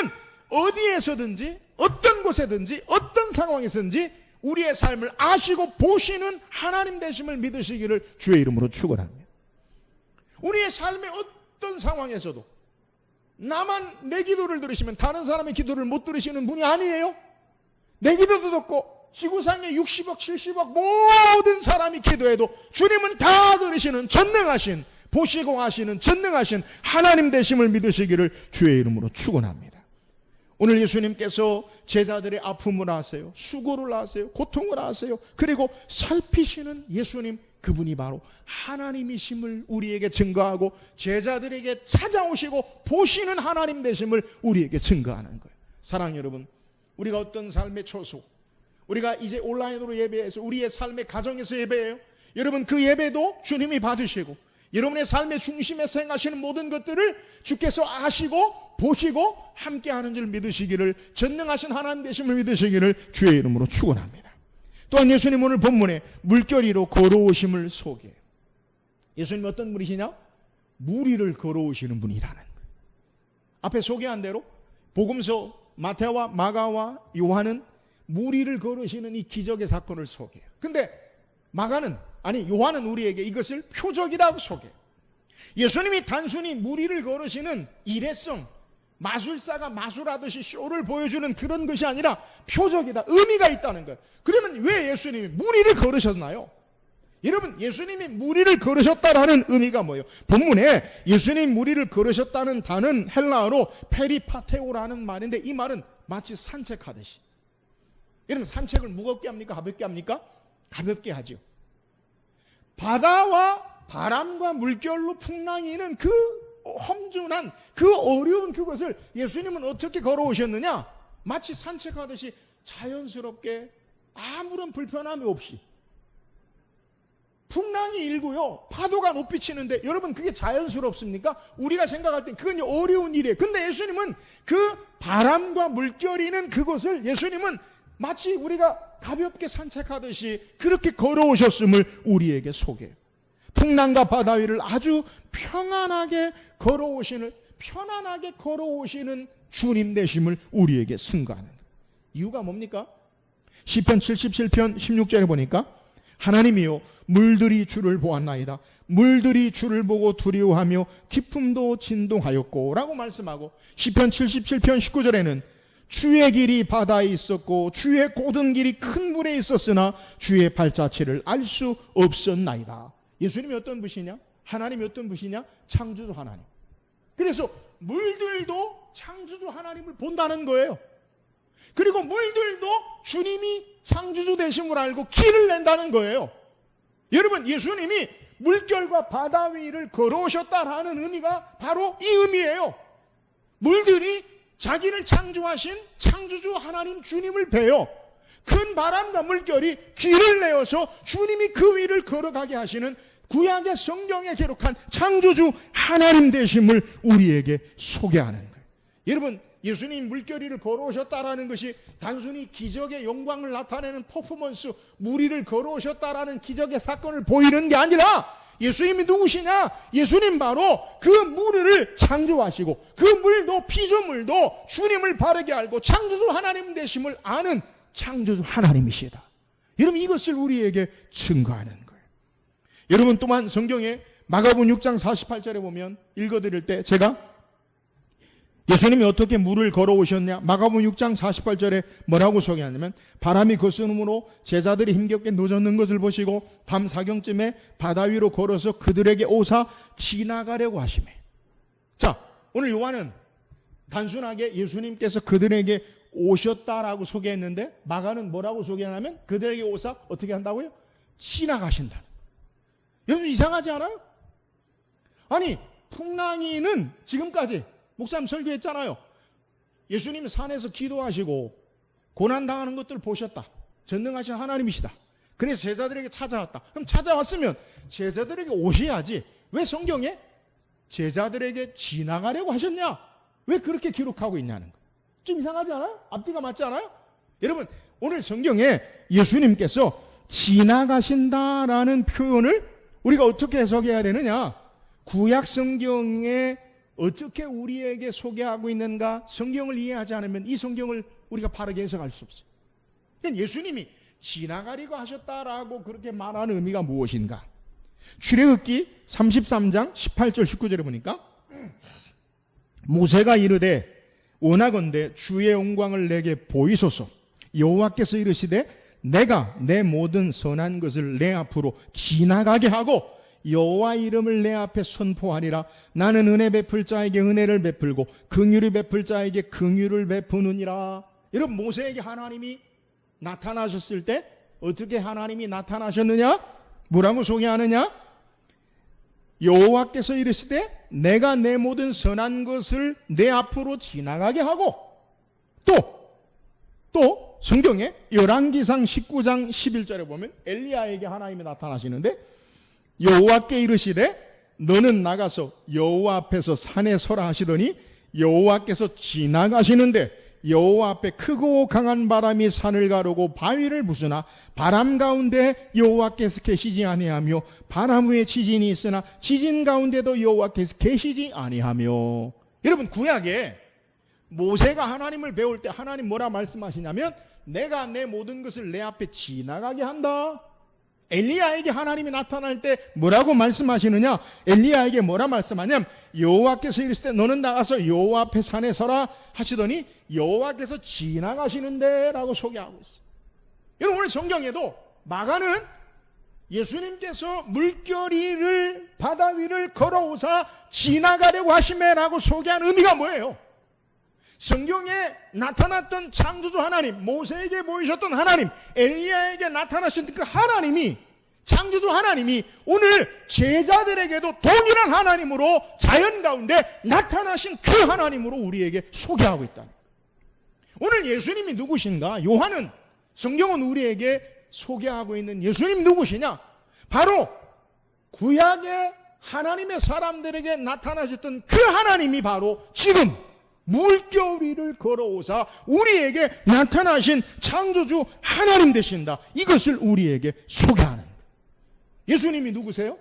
어디에서든지 어떤 곳에든지 어떤 상황에서든지 우리의 삶을 아시고 보시는 하나님 되심을 믿으시기를 주의 이름으로 축원합니다. 우리의 삶의 어떤 상황에서도 나만 내 기도를 들으시면 다른 사람의 기도를 못 들으시는 분이 아니에요. 내 기도도 듣고 지구상의 60억 70억 모든 사람이 기도해도 주님은 다 들으시는 전능하신, 보시고 하시는 전능하신 하나님 되심을 믿으시기를 주의 이름으로 축원합니다. 오늘 예수님께서 제자들의 아픔을 아세요. 수고를 아세요. 고통을 아세요. 그리고 살피시는 예수님, 그분이 바로 하나님이심을 우리에게 증거하고 제자들에게 찾아오시고 보시는 하나님 되심을 우리에게 증거하는 거예요. 사랑하는 여러분, 우리가 어떤 삶의 초소, 우리가 이제 온라인으로 예배해서 우리의 삶의 가정에서 예배해요. 여러분 그 예배도 주님이 받으시고 여러분의 삶의 중심에서 행하시는 모든 것들을 주께서 아시고 보시고 함께하는 줄 믿으시기를, 전능하신 하나님 되심을 믿으시기를 주의 이름으로 축원합니다. 또한 예수님 오늘 본문에 물결 위로 걸어오심을 소개해요. 예수님 어떤 분이시냐? 물 위를 걸어오시는 분이라는 거예요. 앞에 소개한 대로 복음서 마태와 마가와 요한은 무리를 걸으시는 이 기적의 사건을 소개해요. 근데 요한은 우리에게 이것을 표적이라고 소개해요. 예수님이 단순히 무리를 걸으시는 일회성, 마술사가 마술하듯이 쇼를 보여주는 그런 것이 아니라 표적이다, 의미가 있다는 거예요. 그러면 왜 예수님이 무리를 걸으셨나요? 여러분, 예수님이 무리를 걸으셨다라는 의미가 뭐예요? 본문에 예수님 무리를 걸으셨다는 단어는 헬라어로 페리파테오라는 말인데, 이 말은 마치 산책하듯이. 여러분, 산책을 무겁게 합니까? 가볍게 합니까? 가볍게 하죠. 바다와 바람과 물결로 풍랑이는 그 험준한, 그 어려운 그것을 예수님은 어떻게 걸어오셨느냐? 마치 산책하듯이 자연스럽게 아무런 불편함이 없이. 풍랑이 일고요, 파도가 높이 치는데 여러분, 그게 자연스럽습니까? 우리가 생각할 땐 그건 어려운 일이에요. 근데 예수님은 그 바람과 물결이는 그것을 예수님은 마치 우리가 가볍게 산책하듯이 그렇게 걸어오셨음을 우리에게 소개해요. 풍랑과 바다 위를 아주 편안하게 걸어오시는 주님 되심을 우리에게 증거하는 거예요. 이유가 뭡니까? 시편 77편 16절에 보니까 하나님이요, 물들이 주를 보았나이다. 물들이 주를 보고 두려워하며 기품도 진동하였고 라고 말씀하고, 시편 77편 19절에는 주의 길이 바다에 있었고 주의 고든 길이 큰 물에 있었으나 주의 발자취를 알 수 없었나이다. 예수님이 어떤 분이냐? 하나님이 어떤 분이냐? 창조주 하나님. 그래서 물들도 창조주 하나님을 본다는 거예요. 그리고 물들도 주님이 창조주 되심을 알고 길을 낸다는 거예요. 여러분, 예수님이 물결과 바다 위를 걸어오셨다라는 의미가 바로 이 의미예요. 물들이 자기를 창조하신 창조주 하나님 주님을 뵈어 큰 바람과 물결이 길을 내어서 주님이 그 위를 걸어가게 하시는 구약의 성경에 기록한 창조주 하나님 되심을 우리에게 소개하는 거예요. 여러분, 예수님 물결 위를 걸어오셨다라는 것이 단순히 기적의 영광을 나타내는 퍼포먼스, 무리를 걸어오셨다라는 기적의 사건을 보이는 게 아니라, 예수님이 누구시냐? 예수님 바로 그 물을 창조하시고 그 물도, 피조물도 주님을 바르게 알고 창조주 하나님 되심을 아는 창조주 하나님이시다. 여러분, 이것을 우리에게 증거하는 거예요. 여러분, 또한 성경에 마가복음 6장 48절에 보면 읽어드릴 때 제가 예수님이 어떻게 물을 걸어오셨냐? 마가복음 6장 48절에 뭐라고 소개하냐면, 바람이 거스름으로 제자들이 힘겹게 늦었는 것을 보시고 밤 사경쯤에 바다 위로 걸어서 그들에게 오사 지나가려고 하시매. 자, 오늘 요한은 단순하게 예수님께서 그들에게 오셨다라고 소개했는데, 마가는 뭐라고 소개하냐면 그들에게 오사 어떻게 한다고요? 지나가신다. 여러분, 이상하지 않아요? 아니, 풍랑이는 지금까지 목사님 설교했잖아요. 예수님이 산에서 기도하시고 고난당하는 것들을 보셨다. 전능하신 하나님이시다. 그래서 제자들에게 찾아왔다. 그럼 찾아왔으면 제자들에게 오셔야지. 왜 성경에 제자들에게 지나가려고 하셨냐? 왜 그렇게 기록하고 있냐는 거. 좀 이상하지 않아요? 앞뒤가 맞지 않아요? 여러분, 오늘 성경에 예수님께서 지나가신다라는 표현을 우리가 어떻게 해석해야 되느냐? 구약 성경에 어떻게 우리에게 소개하고 있는가? 성경을 이해하지 않으면 이 성경을 우리가 바르게 해석할 수 없어요. 그러니까 예수님이 지나가려고 하셨다라고 그렇게 말하는 의미가 무엇인가? 출애굽기 33장 18절 19절에 보니까 모세가 이르되 원하건대 주의 영광을 내게 보이소서. 여호와께서 이르시되 내가 내 모든 선한 것을 내 앞으로 지나가게 하고 여호와 이름을 내 앞에 선포하리라. 나는 은혜 베풀 자에게 은혜를 베풀고 긍휼을 베풀 자에게 긍휼을 베푸느니라. 여러분, 모세에게 하나님이 나타나셨을 때 어떻게 하나님이 나타나셨느냐? 뭐라고 소개하느냐? 여호와께서 이르시되 내가 내 모든 선한 것을 내 앞으로 지나가게 하고, 또 성경에 열왕기상 19장 11절에 보면 엘리야에게 하나님이 나타나시는데, 여호와께 이르시되 너는 나가서 여호와 앞에서 산에 서라 하시더니 여호와께서 지나가시는데 여호와 앞에 크고 강한 바람이 산을 가르고 바위를 부수나 바람 가운데 여호와께서 계시지 아니하며 바람 위에 지진이 있으나 지진 가운데도 여호와께서 계시지 아니하며. 여러분, 구약에 모세가 하나님을 배울 때 하나님 뭐라 말씀하시냐면 내가 내 모든 것을 내 앞에 지나가게 한다. 엘리야에게 하나님이 나타날 때 뭐라고 말씀하시느냐? 엘리야에게 뭐라 말씀하냐면 여호와께서 이르시되 너는 나가서 여호와 앞에 산에 서라 하시더니 여호와께서 지나가시는데 라고 소개하고 있어요. 여러분 오늘 성경에도 마가는 예수님께서 물결이를 바다 위를 걸어오사 지나가려고 하시매라고 소개한 의미가 뭐예요? 성경에 나타났던 창조주 하나님, 모세에게 보이셨던 하나님, 엘리야에게 나타나신 그 하나님이, 창조주 하나님이 오늘 제자들에게도 동일한 하나님으로 자연 가운데 나타나신 그 하나님으로 우리에게 소개하고 있다. 오늘 예수님이 누구신가? 요한은, 성경은 우리에게 소개하고 있는 예수님 누구시냐? 바로 구약의 하나님의 사람들에게 나타나셨던 그 하나님이 바로 지금 물결 위를 걸어오사 우리에게 나타나신 창조주 하나님 되신다. 이것을 우리에게 소개하는 거예요. 예수님이 누구세요?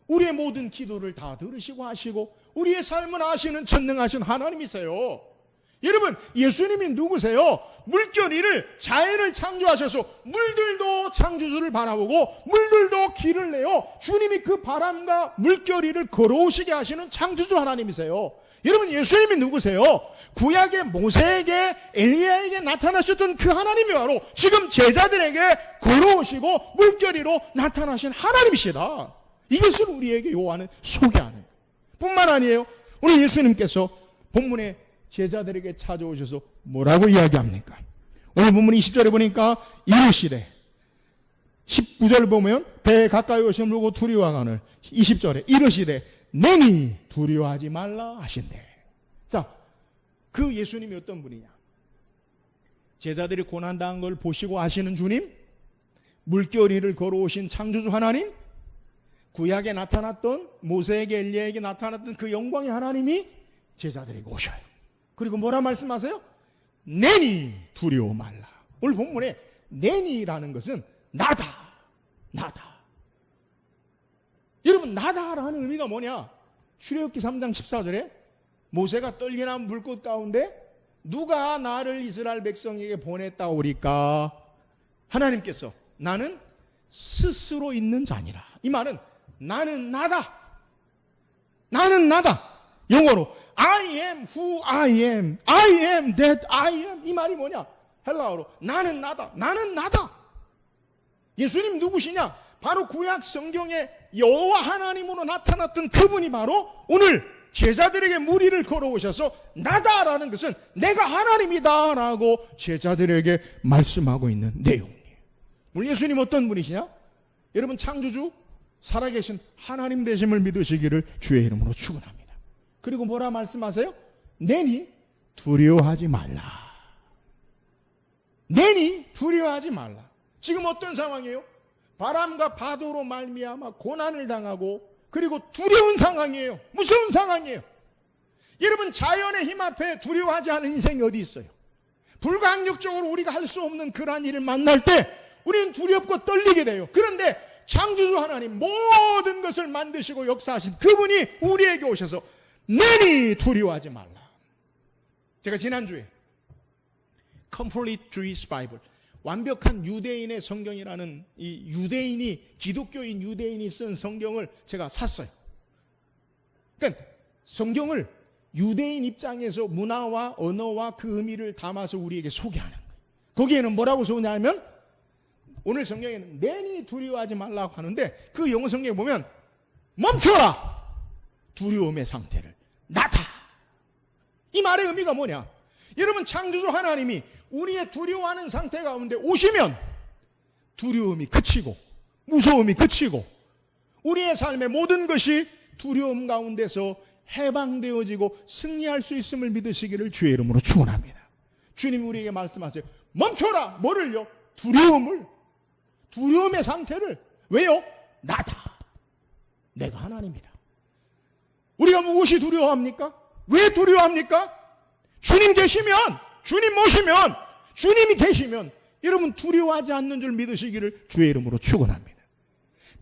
우리의 모든 기도를 다 들으시고 하시고 우리의 삶을 아시는 전능하신 하나님이세요. 여러분 예수님이 누구세요? 물결 위를 자연을 창조하셔서 물들도 창조주를 바라보고 물들도 길을 내어 주님이 그 바람과 물결 위를 걸어오시게 하시는 창조주 하나님이세요. 여러분 예수님이 누구세요? 구약의 모세에게 엘리야에게 나타나셨던 그 하나님이 바로 지금 제자들에게 걸어오시고 물결 위로 나타나신 하나님이시다. 이것을 우리에게 요한은 소개하는 거예요. 뿐만 아니에요. 오늘 예수님께서 본문에 제자들에게 찾아오셔서 뭐라고 이야기합니까? 오늘 본문 20절에 보니까 이르시되 19절 보면 배에 가까이 오시면 물고 두려워하거늘 20절에 이르시되 내니 두려워하지 말라 하신대. 자, 그 예수님이 어떤 분이냐? 제자들이 고난당한 걸 보시고 아시는 주님, 물결 위를 걸어오신 창조주 하나님, 구약에 나타났던 모세에게 엘리야에게 나타났던 그 영광의 하나님이 제자들에게 오셔요. 그리고 뭐라 말씀하세요? 내니 두려워 말라. 오늘 본문에 내니라는 것은 나다. 여러분 나다라는 의미가 뭐냐? 출애굽기 3장 14절에 모세가 떨기난 물꽃 가운데 누가 나를 이스라엘 백성에게 보냈다 오리까? 하나님께서 나는 스스로 있는 자니라. 이 말은 나는 나다. 영어로 I am who I am. I am that I am. 이 말이 뭐냐? 헬라어로 나는 나다. 예수님 누구시냐? 바로 구약 성경에 여호와 하나님으로 나타났던 그분이 바로 오늘 제자들에게 무리를 걸어오셔서 나다라는 것은 내가 하나님이다라고 제자들에게 말씀하고 있는 내용이에요. 우리 예수님 어떤 분이시냐? 여러분 창조주 살아계신 하나님 되심을 믿으시기를 주의 이름으로 축원합니다. 그리고 뭐라 말씀하세요? 내니 두려워하지 말라. 지금 어떤 상황이에요? 바람과 파도로 말미암아 고난을 당하고 그리고 두려운 상황이에요. 무서운 상황이에요. 여러분 자연의 힘 앞에 두려워하지 않은 인생이 어디 있어요? 불가항력적으로 우리가 할 수 없는 그러한 일을 만날 때 우리는 두렵고 떨리게 돼요. 그런데 창조주 하나님 모든 것을 만드시고 역사하신 그분이 우리에게 오셔서 내니 두려워하지 말라. 제가 지난주에 Complete Jewish Bible, 완벽한 유대인의 성경이라는 이 기독교인 유대인이 쓴 성경을 제가 샀어요. 그러니까 성경을 유대인 입장에서 문화와 언어와 그 의미를 담아서 우리에게 소개하는 거예요. 거기에는 뭐라고 소개하냐면 오늘 성경에는 내니 두려워하지 말라고 하는데 그 영어 성경에 보면 멈춰라! 두려움의 상태를 나타! 이 말의 의미가 뭐냐? 여러분 창조주 하나님이 우리의 두려워하는 상태 가운데 오시면 두려움이 그치고 무서움이 그치고 우리의 삶의 모든 것이 두려움 가운데서 해방되어지고 승리할 수 있음을 믿으시기를 주의 이름으로 축원합니다. 주님이 우리에게 말씀하세요. 멈춰라! 뭐를요? 두려움의 상태를. 왜요? 나다. 내가 하나님이다. 우리가 무엇이 두려워합니까? 왜 두려워합니까? 주님 계시면, 주님 모시면, 주님이 계시면 여러분 두려워하지 않는 줄 믿으시기를 주의 이름으로 축원합니다.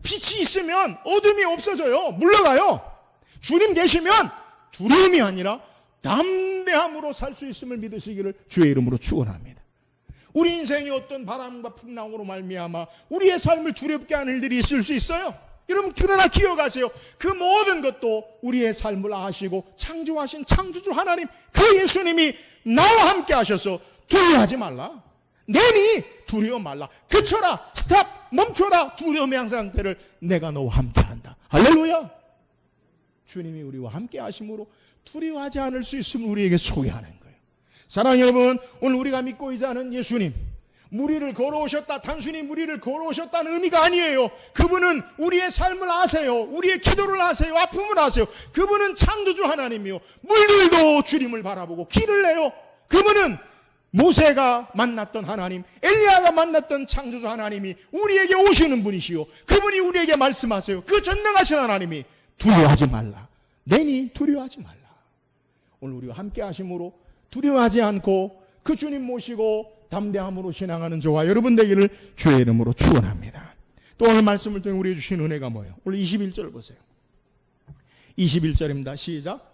빛이 있으면 어둠이 없어져요. 물러가요. 주님 계시면 두려움이 아니라 담대함으로 살 수 있음을 믿으시기를 주의 이름으로 축원합니다. 우리 인생이 어떤 바람과 풍랑으로 말미암아 우리의 삶을 두렵게 하는 일들이 있을 수 있어요. 여러분, 그러나 기억하세요. 그 모든 것도 우리의 삶을 아시고 창조하신 창조주 하나님, 그 예수님이 나와 함께 하셔서 두려워하지 말라, 내니 두려워 말라, 그쳐라, 스탑, 멈춰라, 두려움의 상태를 내가 너와 함께 한다. 할렐루야. 주님이 우리와 함께 하심으로 두려워하지 않을 수 있음을 우리에게 소개하는 거예요. 사랑하는 여러분, 오늘 우리가 믿고 있는 예수님, 무리를 걸어오셨다, 단순히 무리를 걸어오셨다는 의미가 아니에요. 그분은 우리의 삶을 아세요. 우리의 기도를 아세요. 아픔을 아세요. 그분은 창조주 하나님이요, 물들도 주님을 바라보고 길을 내요. 그분은 모세가 만났던 하나님, 엘리야가 만났던 창조주 하나님이 우리에게 오시는 분이시요, 그분이 우리에게 말씀하세요. 그 전능하신 하나님이 두려워하지 말라, 내니 두려워하지 말라. 오늘 우리와 함께 하심으로 두려워하지 않고 그 주님 모시고 담대함으로 신앙하는 저와 여러분 되기를 주의 이름으로 축원합니다. 또 오늘 말씀을 통해 우리에게 주신 은혜가 뭐예요? 오늘 21절 보세요. 21절입니다. 시작.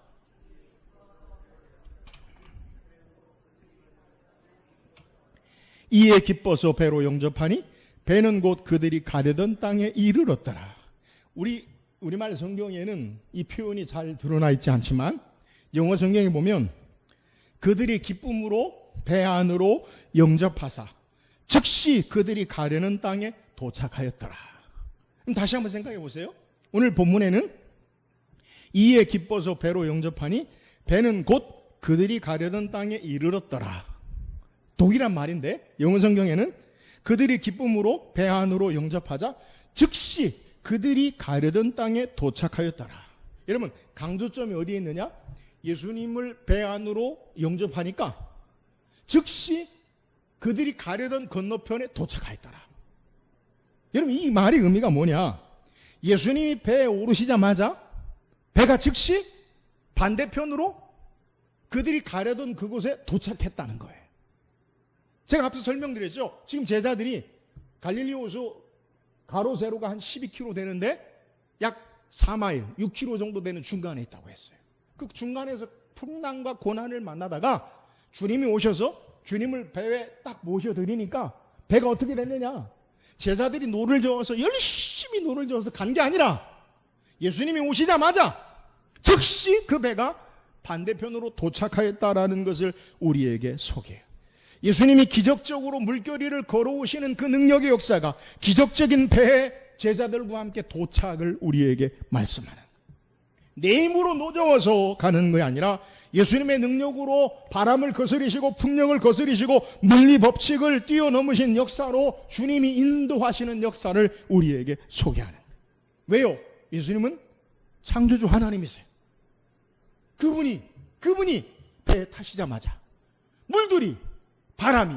이에 기뻐서 배로 영접하니 배는 곧 그들이 가려던 땅에 이르렀더라. 우리말 성경에는 이 표현이 잘 드러나 있지 않지만 영어 성경에 보면 그들이 기쁨으로 배 안으로 영접하사 즉시 그들이 가려는 땅에 도착하였더라. 그럼 다시 한번 생각해 보세요. 오늘 본문에는 이에 기뻐서 배로 영접하니 배는 곧 그들이 가려던 땅에 이르렀더라. 독일한 말인데 영어 성경에는 그들이 기쁨으로 배 안으로 영접하자 즉시 그들이 가려던 땅에 도착하였더라. 여러분, 강조점이 어디에 있느냐? 예수님을 배 안으로 영접하니까 즉시 그들이 가려던 건너편에 도착하였더라. 여러분, 이 말의 의미가 뭐냐? 예수님이 배에 오르시자마자 배가 즉시 반대편으로 그들이 가려던 그곳에 도착했다는 거예요. 제가 앞서 설명드렸죠. 지금 제자들이 갈릴리에서 가로 세로가 한 12km 되는데 약 4마일, 6km 정도 되는 중간에 있다고 했어요. 그 중간에서 풍랑과 고난을 만나다가 주님이 오셔서 주님을 배에 딱 모셔드리니까 배가 어떻게 됐느냐? 제자들이 노를 저어서 열심히 노를 저어서 간 게 아니라 예수님이 오시자마자 즉시 그 배가 반대편으로 도착하였다라는 것을 우리에게 소개해요. 예수님이 기적적으로 물결위를 걸어오시는 그 능력의 역사가 기적적인 배에 제자들과 함께 도착을 우리에게 말씀하는, 내 힘으로 노저어서 가는 것이 아니라 예수님의 능력으로 바람을 거스리시고 풍령을 거스리시고 물리 법칙을 뛰어넘으신 역사로 주님이 인도하시는 역사를 우리에게 소개하는 거예요. 왜요? 예수님은 창조주 하나님이세요. 그분이 배에 타시자마자 물들이, 바람이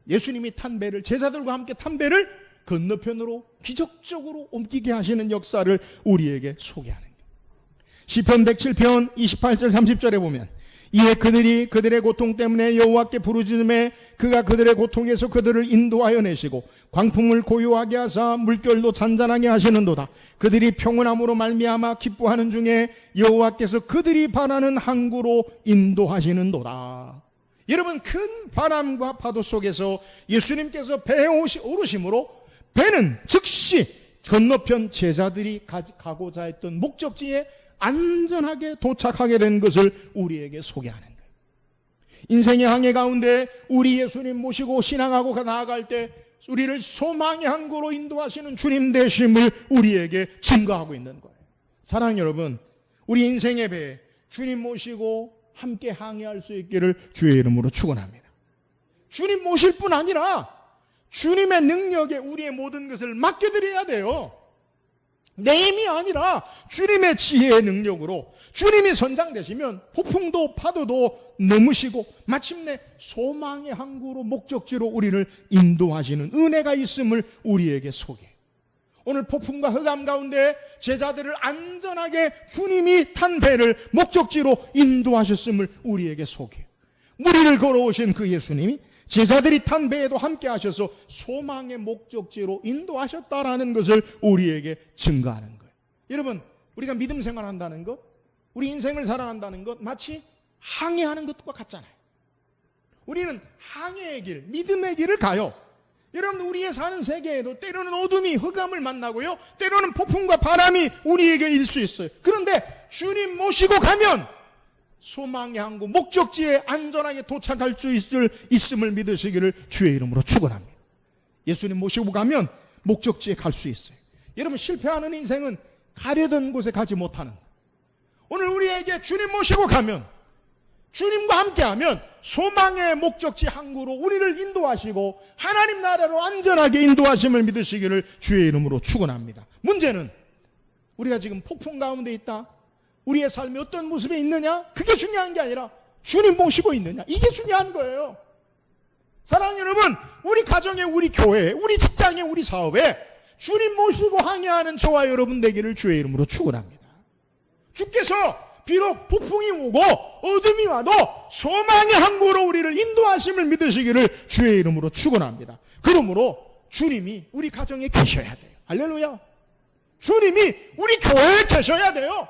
예수님이 탄 배를, 제자들과 함께 탄 배를 건너편으로 기적적으로 옮기게 하시는 역사를 우리에게 소개하는 거예요. 시편 107편 28절 30절에 보면 이에 그들이 그들의 고통 때문에 여호와께 부르짖음에 그가 그들의 고통에서 그들을 인도하여 내시고 광풍을 고요하게 하사 물결도 잔잔하게 하시는도다. 그들이 평온함으로 말미암아 기뻐하는 중에 여호와께서 그들이 바라는 항구로 인도하시는도다. 여러분, 큰 바람과 파도 속에서 예수님께서 배에 오르심으로 배는 즉시 건너편 제자들이 가고자 했던 목적지에 안전하게 도착하게 된 것을 우리에게 소개하는 거예요. 인생의 항해 가운데 우리 예수님 모시고 신앙하고 나아갈 때 우리를 소망의 항구로 인도하시는 주님 되심을 우리에게 증거하고 있는 거예요. 사랑하는 여러분, 우리 인생의 배에 주님 모시고 함께 항해할 수 있기를 주의 이름으로 축원합니다. 주님 모실 뿐 아니라 주님의 능력에 우리의 모든 것을 맡겨드려야 돼요. 내 힘이 아니라 주님의 지혜의 능력으로 주님이 선장되시면 폭풍도 파도도 넘으시고 마침내 소망의 항구로 목적지로 우리를 인도하시는 은혜가 있음을 우리에게 소개해요. 오늘 폭풍과 흑암 가운데 제자들을 안전하게 주님이 탄 배를 목적지로 인도하셨음을 우리에게 소개해요. 무리를 걸어오신 그 예수님이 제자들이 탄 배에도 함께 하셔서 소망의 목적지로 인도하셨다라는 것을 우리에게 증거하는 거예요. 여러분, 우리가 믿음 생활한다는 것, 우리 인생을 살아간다는 것 마치 항해하는 것과 같잖아요. 우리는 항해의 길, 믿음의 길을 가요. 여러분, 우리의 사는 세계에도 때로는 어둠이 흑암을 만나고요, 때로는 폭풍과 바람이 우리에게 일 수 있어요. 그런데 주님 모시고 가면 소망의 항구, 목적지에 안전하게 도착할 수 있음을 믿으시기를 주의 이름으로 축원합니다. 예수님 모시고 가면 목적지에 갈 수 있어요. 여러분, 실패하는 인생은 가려던 곳에 가지 못하는 거예요. 오늘 우리에게 주님 모시고 가면, 주님과 함께하면 소망의 목적지 항구로 우리를 인도하시고 하나님 나라로 안전하게 인도하심을 믿으시기를 주의 이름으로 축원합니다. 문제는 우리가 지금 폭풍 가운데 있다, 우리의 삶이 어떤 모습에 있느냐, 그게 중요한 게 아니라 주님 모시고 있느냐, 이게 중요한 거예요. 사랑하는 여러분, 우리 가정에, 우리 교회에, 우리 직장에, 우리 사업에 주님 모시고 항해하는 저와 여러분 되기를 주의 이름으로 축원합니다. 주께서 비록 폭풍이 오고 어둠이 와도 소망의 항구로 우리를 인도하심을 믿으시기를 주의 이름으로 축원합니다. 그러므로 주님이 우리 가정에 계셔야 돼요. 할렐루야. 주님이 우리 교회에 계셔야 돼요.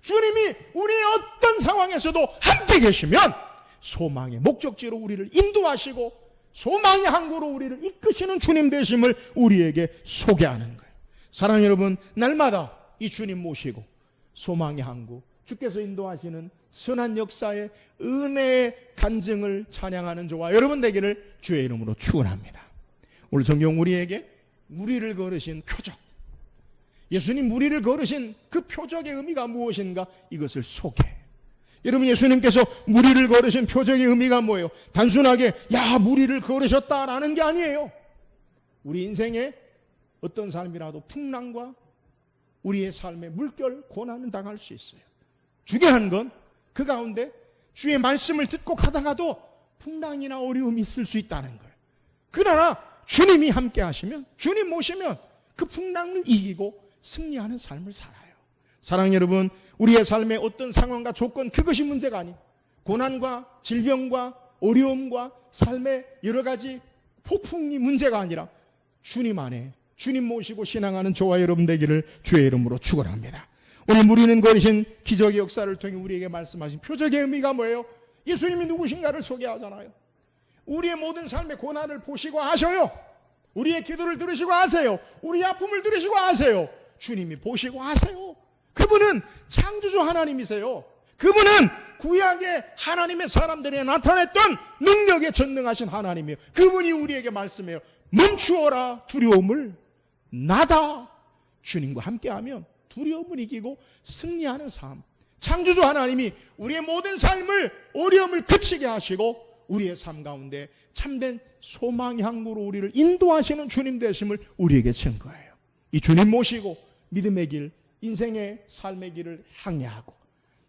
주님이 우리의 어떤 상황에서도 함께 계시면 소망의 목적지로 우리를 인도하시고 소망의 항구로 우리를 이끄시는 주님 되심을 우리에게 소개하는 거예요. 사랑하는 여러분, 날마다 이 주님 모시고 소망의 항구, 주께서 인도하시는 선한 역사의 은혜의 간증을 찬양하는 저와 여러분 되기를 주의 이름으로 축원합니다. 오늘 성경 우리에게 무리를 걸으신 표적, 예수님 무리를 걸으신 그 표적의 의미가 무엇인가, 이것을 소개해요. 여러분, 예수님께서 무리를 걸으신 표적의 의미가 뭐예요? 단순하게 야 무리를 걸으셨다라는 게 아니에요. 우리 인생에 어떤 삶이라도 풍랑과 우리의 삶의 물결, 고난은 당할 수 있어요. 중요한 건 그 가운데 주의 말씀을 듣고 가다가도 풍랑이나 어려움이 있을 수 있다는 거예요. 그러나 주님이 함께 하시면, 주님 모시면 그 풍랑을 이기고 승리하는 삶을 살아요. 사랑하는 여러분, 우리의 삶의 어떤 상황과 조건, 그것이 문제가 아니에요. 고난과 질병과 어려움과 삶의 여러 가지 폭풍이 문제가 아니라 주님 안에, 주님 모시고 신앙하는 저와 여러분 되기를 주의 이름으로 축원합니다. 오늘 무리는 걸으신 기적의 역사를 통해 우리에게 말씀하신 표적의 의미가 뭐예요? 예수님이 누구신가를 소개하잖아요. 우리의 모든 삶의 고난을 보시고 아셔요. 우리의 기도를 들으시고 아세요. 우리의 아픔을 들으시고 아세요. 주님이 보시고 아세요. 그분은 창조주 하나님이세요. 그분은 구약의 하나님의 사람들에 나타냈던 능력에 전능하신 하나님이에요. 그분이 우리에게 말씀해요. 멈추어라, 두려움을 나다. 주님과 함께하면 두려움을 이기고 승리하는 삶. 창조주 하나님이 우리의 모든 삶을, 어려움을 그치게 하시고 우리의 삶 가운데 참된 소망의 항구로 우리를 인도하시는 주님 되심을 우리에게 증거해요. 이 주님 모시고 믿음의 길, 인생의 삶의 길을 항해하고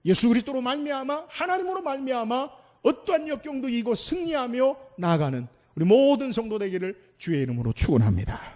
예수 그리스도로 말미암아, 하나님으로 말미암아 어떠한 역경도 이기고 승리하며 나아가는 우리 모든 성도 되기를 주의 이름으로 축원합니다.